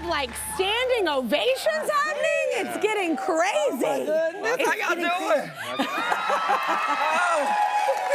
have like standing ovations happening. It's getting crazy. How y'all doing?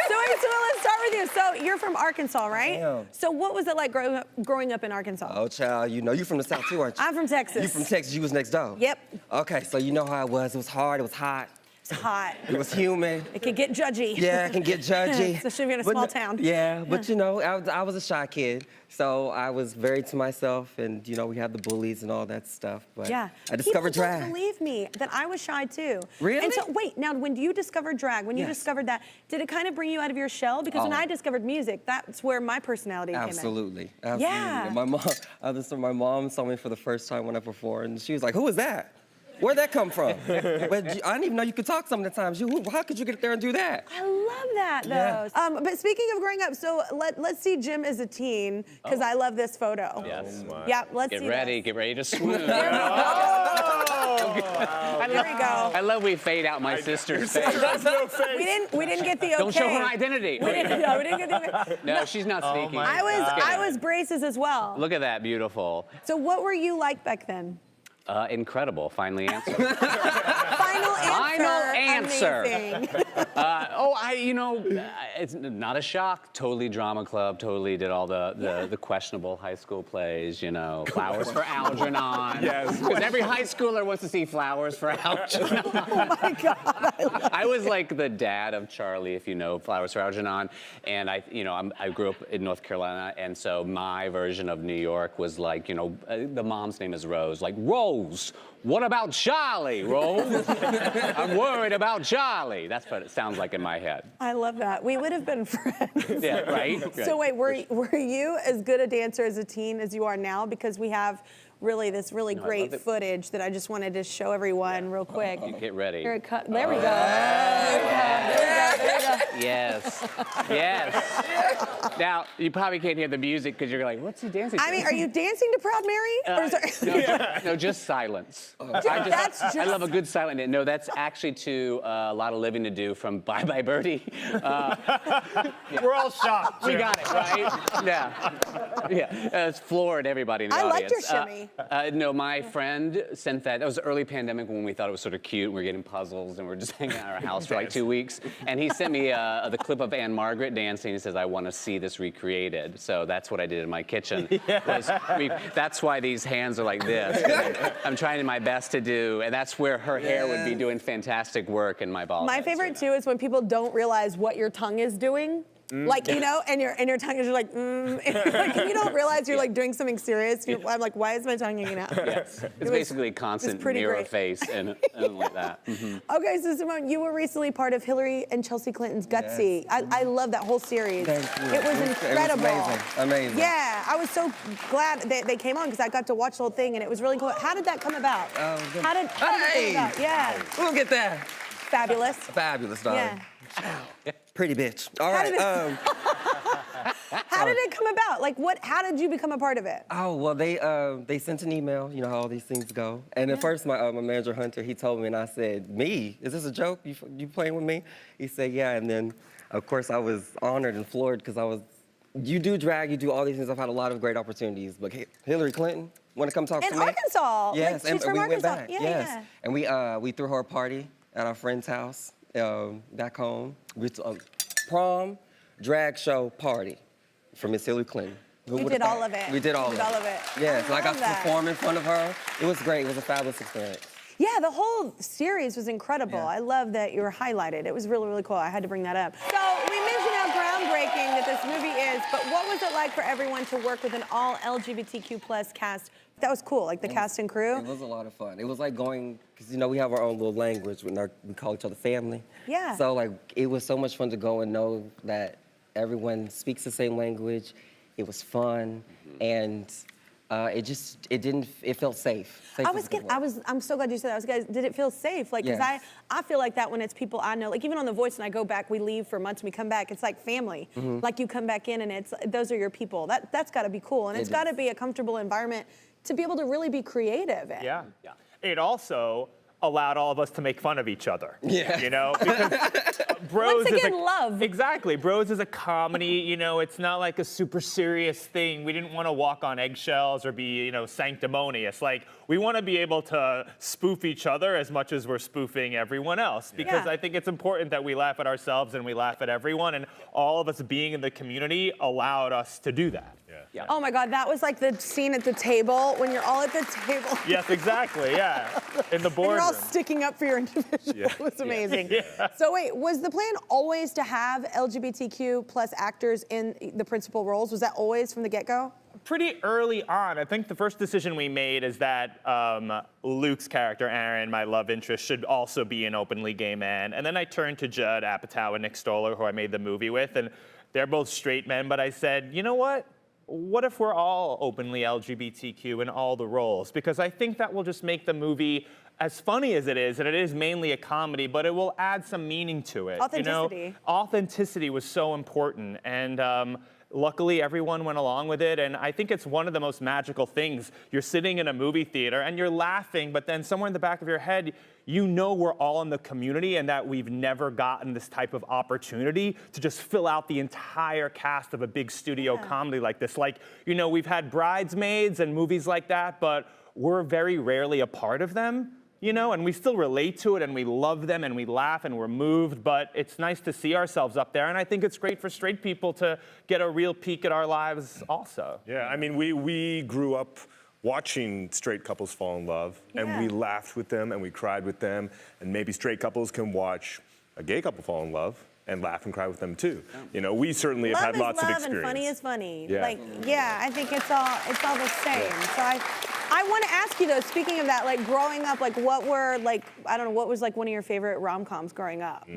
So let's start with you. So you're from Arkansas, right? I am. So what was it like growing up in Arkansas? Oh, child, you know, you from the South too, aren't you? I'm from Texas. You from Texas, you was next door? Yep. Okay, so you know how it was. It was hard, it was hot. It's hot. It was humid. It can get judgy. Yeah, it can get judgy. Especially if you're in a small town. Yeah, but you know, I was a shy kid, so I was very to myself, and you know, we had the bullies and all that stuff. But Yeah. I discovered People drag. don't believe me that I was shy too. Really? And so wait, now when you discovered drag, when you Yes. discovered that, did it kind of bring you out of your shell? Because when Oh. I discovered music, that's where my personality came in. Absolutely. Yeah. My mom saw me for the first time when I performed, and she was like, "Who is that? Where'd that come from?" But I didn't even know you could talk some of the times. How could you get there and do that? I love that though. Yeah. But speaking of growing up, so let's see Jim as a teen, because I love this photo. Yes. Yeah, let's see Get ready, this. get ready to swoon. There we go. I love we fade out my sister's face. That's no face. We didn't get the okay. Don't show her identity. We didn't get the okay. No, she's not sneaky. I was braces as well. Look at that, beautiful. So what were you like back then? Incredible, finally answered. Final answer. answer. Amazing. It's not a shock. Totally drama club, totally did all the questionable high school plays, you know, Flowers for Algernon. Yes. Because every high schooler wants to see Flowers for Algernon. Oh my God. I was like the dad of Charlie, if you know Flowers for Algernon, and I grew up in North Carolina, and so my version of New York was like, the mom's name is Rose, like Rose. What about Charlie, Rose? I'm worried about Charlie. That's what it sounds like in my head. I love that. We would have been friends. Yeah, right? So wait, were you as good a dancer as a teen as you are now? Because we have this really great footage that I just wanted to show everyone real quick. Get ready. Here it there we go. There we go. Yes. Yes. Now, you probably can't hear the music because you're like, what's he dancing to? I mean, are you dancing to Proud Mary? Or is there... No, just silence. I I love a good silent dance. No, that's actually to A Lot of Living to Do from Bye Bye Birdie. We're all shocked. We got it, right? Yeah. Yeah. It's floored everybody in the audience. I liked your shimmy. No, my friend sent that. That was early pandemic when we thought it was sort of cute. We were getting puzzles and we were just hanging out at our house for like 2 weeks. And he sent me the clip of Anne Margaret dancing. He says, I want to see this recreated. So that's what I did in my kitchen. That's why these hands are like this. I'm trying my best to do, and that's where her hair would be doing fantastic work in my ball. My favorite too is when people don't realize what your tongue is doing. Like, and your tongue is just like, like, you don't realize you're like doing something serious. I'm like, why is my tongue hanging out? Yes. It's basically a constant mirror great. face and like that. Mm-hmm. Okay, so Simone, you were recently part of Hillary and Chelsea Clinton's Gutsy. Yes. I love that whole series. Thank you. It was incredible. It was amazing. Yeah, I was so glad they came on because I got to watch the whole thing and it was really cool. How did that come about? How did it come about? Yeah. Look at that. Fabulous. Fabulous, dog. Yeah. Pretty bitch. All right. How did it come about? Like, how did you become a part of it? Oh, well, they sent an email. You know how all these things go. And at first, my manager, Hunter, he told me, and I said, me? Is this a joke? You playing with me? He said, yeah. And then, of course, I was honored and floored because you do drag, you do all these things. I've had a lot of great opportunities. But Hillary Clinton, want to come talk to me? In Arkansas. Yes, like, she's from we Arkansas. went back. Yeah, yes. yeah. And we threw her a party at our friend's house back home. Prom drag show party for Miss Hillary Clinton. We did all of it. We did all of it. Yes, I got to perform in front of her. It was great. It was a fabulous experience. Yeah, the whole series was incredible. Yeah. I love that you were highlighted. It was really, really cool. I had to bring that up. So we mentioned how groundbreaking that this movie is, but what was it like for everyone to work with an all LGBTQ+ cast? That was cool, like the cast and crew. It was a lot of fun. It was like going, because we have our own little language. We call each other family. Yeah. So like, it was so much fun to go and know that everyone speaks the same language. It was fun, and it felt safe. I'm so glad you said that. Guys, did it feel safe? Like, because Yes. I feel like that when it's people I know, like even on The Voice, and I go back, we leave for months, and we come back, it's like family. Like you come back in, and those are your people. That's got to be cool, and it's got to be a comfortable environment to be able to really be creative in. Yeah. It also allowed all of us to make fun of each other. Yeah. You know, because Bros Once is again, love. Exactly. Bros is a comedy. You know, it's not like a super serious thing. We didn't want to walk on eggshells or be, you know, sanctimonious. Like, we want to be able to spoof each other as much as we're spoofing everyone else. Because Yeah. I think it's important that we laugh at ourselves and we laugh at everyone. And all of us being in the community allowed us to do that. Yeah. Oh my God, that was like the scene at the table when you're all at the table. Yes, exactly. Yeah. In the And you're all boardroom. sticking up for your individual. It was amazing. So wait, was the plan always to have LGBTQ plus actors in the principal roles? Was that always from the get-go? Pretty early on, I think the first decision we made is that Luke's character, Aaron, my love interest, should also be an openly gay man. And then I turned to Judd Apatow and Nick Stoller, who I made the movie with, and they're both straight men, but I said, you know what? What if we're all openly LGBTQ in all the roles? Because I think that will just make the movie as funny as it is, and it is mainly a comedy, but it will add some meaning to it. Authenticity. You know? Authenticity was so important, and luckily everyone went along with it, and I think it's one of the most magical things. You're sitting in a movie theater and you're laughing, but then somewhere in the back of your head, you know we're all in the community and that we've never gotten this type of opportunity to just fill out the entire cast of a big studio comedy like this. Like, you know, we've had Bridesmaids and movies like that, but we're very rarely a part of them. You know, and we still relate to it and we love them and we laugh and we're moved, but it's nice to see ourselves up there. And I think it's great for straight people to get a real peek at our lives also. Yeah, I mean, we grew up watching straight couples fall in love, and we laughed with them and we cried with them, and maybe straight couples can watch a gay couple fall in love and laugh and cry with them too. You know, we certainly have Love had is lots of love experience. and funny is funny. Yeah. Like, yeah, I think it's all the same. So I want to ask you though, speaking of that, like growing up, like what were like, I don't know, what was like one of your favorite rom-coms growing up?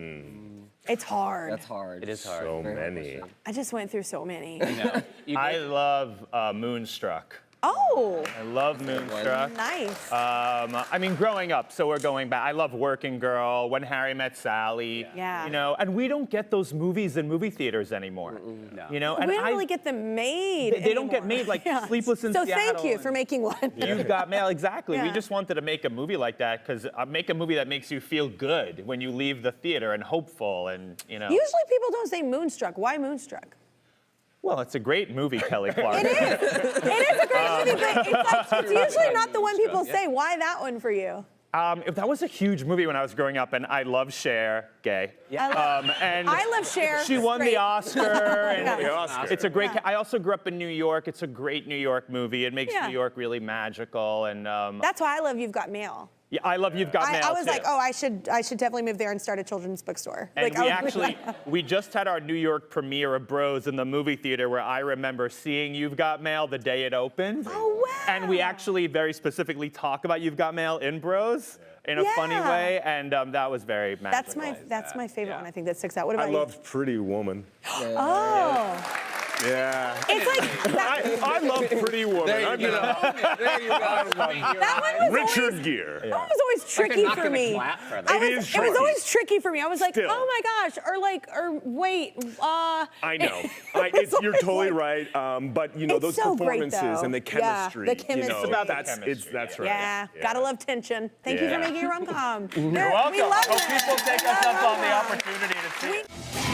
It's hard. That's hard. It is hard. So Very hard many. question. I just went through so many. No. You I get- love Moonstruck. Oh, I love Moonstruck. nice. I mean, growing up, so we're going back. I love Working Girl, When Harry Met Sally. Yeah. You know, and we don't get those movies in movie theaters anymore. No. You know, we and don't really get them made. They don't get anymore. made, like Sleepless in so Seattle. thank you for making one. You've Got Mail, exactly. We Yeah. just wanted to make a movie like that because make a movie that makes you feel good when you leave the theater and hopeful and, you know. Usually people don't say Moonstruck. Why Moonstruck? Well, it's a great movie, Kelly Clark. It is. It is a great movie, but it's usually not the one people say. Why that one for you? That was a huge movie when I was growing up, and I love Cher, gay. And I love Cher. She won straight. the Oscar. And Yeah. The Oscar. It's a great. Yeah. I also grew up in New York. It's a great New York movie. It makes Yeah. New York really magical. And That's why I love You've Got Mail. yeah, I love You've Got Mail. I was too. like, oh, I should definitely move there and start a children's bookstore. And like, we I was actually, we just had our New York premiere of Bros in the movie theater where I remember seeing You've Got Mail the day it opened. Oh, wow. And we actually very specifically talk about You've Got Mail in Bros in a funny Yeah. way, and that was very magical. that's my favorite one. I think that sticks out. What I about you? loved Pretty Woman. Oh, Yeah. it's like that, I love Pretty Woman. There you go. There you go. that one was Richard always, Gere. that one was always tricky they're not for gonna me. clap for that. I It was- is it was tricky. always tricky for me. I was like, Still. oh my gosh, or wait, I know. It's You're always totally like- right. But you know It's those so great, performances though. and the Yeah, chemistry. the chemistry. You know, It's about the that's chemistry, that's right. Yeah, gotta love tension. Thank you for Yeah. making a rom-com. You're welcome. We love I hope it. people take I us love up on the rom-com. opportunity to see it.